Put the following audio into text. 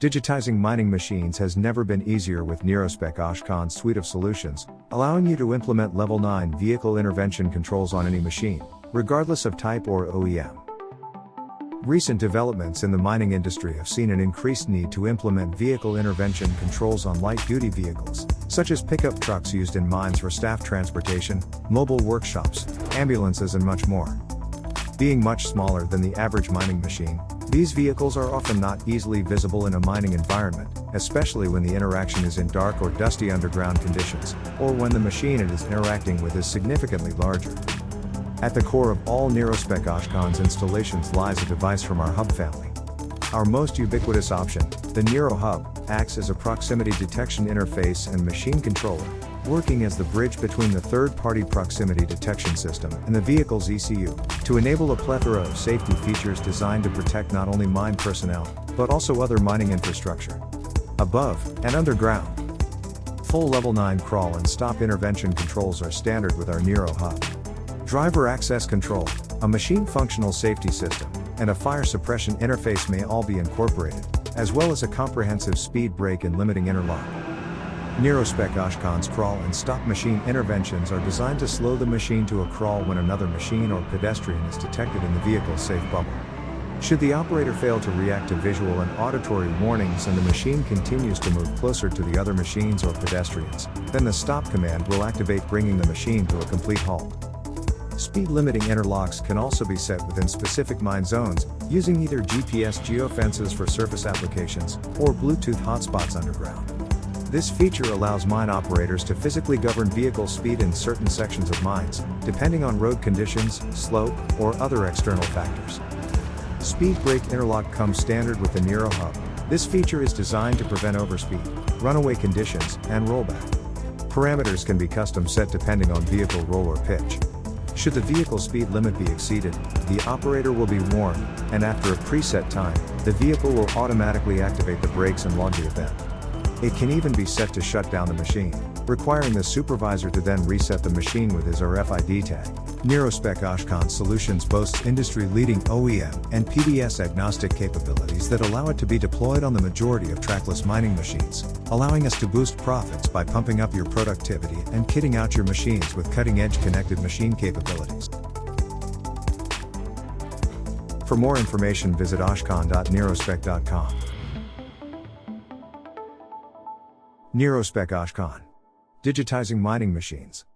Digitizing mining machines has never been easier with Nerospec OSCON's suite of solutions, allowing you to implement Level 9 vehicle intervention controls on any machine, regardless of type or OEM. Recent developments in the mining industry have seen an increased need to implement vehicle intervention controls on light-duty vehicles, such as pickup trucks used in mines for staff transportation, mobile workshops, ambulances and much more. Being much smaller than the average mining machine, these vehicles are often not easily visible in a mining environment, especially when the interaction is in dark or dusty underground conditions, or when the machine it is interacting with is significantly larger. At the core of all Nerospec OSCON's installations lies a device from our hub family. Our most ubiquitous option, the neroHUB, acts as a proximity detection interface and machine controller, working as the bridge between the third-party proximity detection system and the vehicle's ECU, to enable a plethora of safety features designed to protect not only mine personnel, but also other mining infrastructure, above and underground. Full Level 9 crawl and stop intervention controls are standard with our neroHUB. Driver access control, a machine functional safety system, and a fire suppression interface may all be incorporated, as well as a comprehensive speed brake and limiting interlock. Nerospec OSCON's crawl and stop machine interventions are designed to slow the machine to a crawl when another machine or pedestrian is detected in the vehicle's safe bubble. Should the operator fail to react to visual and auditory warnings and the machine continues to move closer to the other machines or pedestrians, then the stop command will activate, bringing the machine to a complete halt. Speed limiting interlocks can also be set within specific mine zones, using either GPS geofences for surface applications, or Bluetooth hotspots underground. This feature allows mine operators to physically govern vehicle speed in certain sections of mines, depending on road conditions, slope, or other external factors. Speed brake interlock comes standard with the neroHUB. This feature is designed to prevent overspeed, runaway conditions, and rollback. Parameters can be custom set depending on vehicle roll or pitch. Should the vehicle speed limit be exceeded, the operator will be warned, and after a preset time, the vehicle will automatically activate the brakes and log the event. It can even be set to shut down the machine, requiring the supervisor to then reset the machine with his RFID tag. Nerospec OSCON Solutions boasts industry-leading OEM and PDS agnostic capabilities that allow it to be deployed on the majority of trackless mining machines, allowing us to boost profits by pumping up your productivity and kitting out your machines with cutting-edge connected machine capabilities. For more information, visit oscon.nerospec.com. Nerospec OSCON. Digitizing mining machines.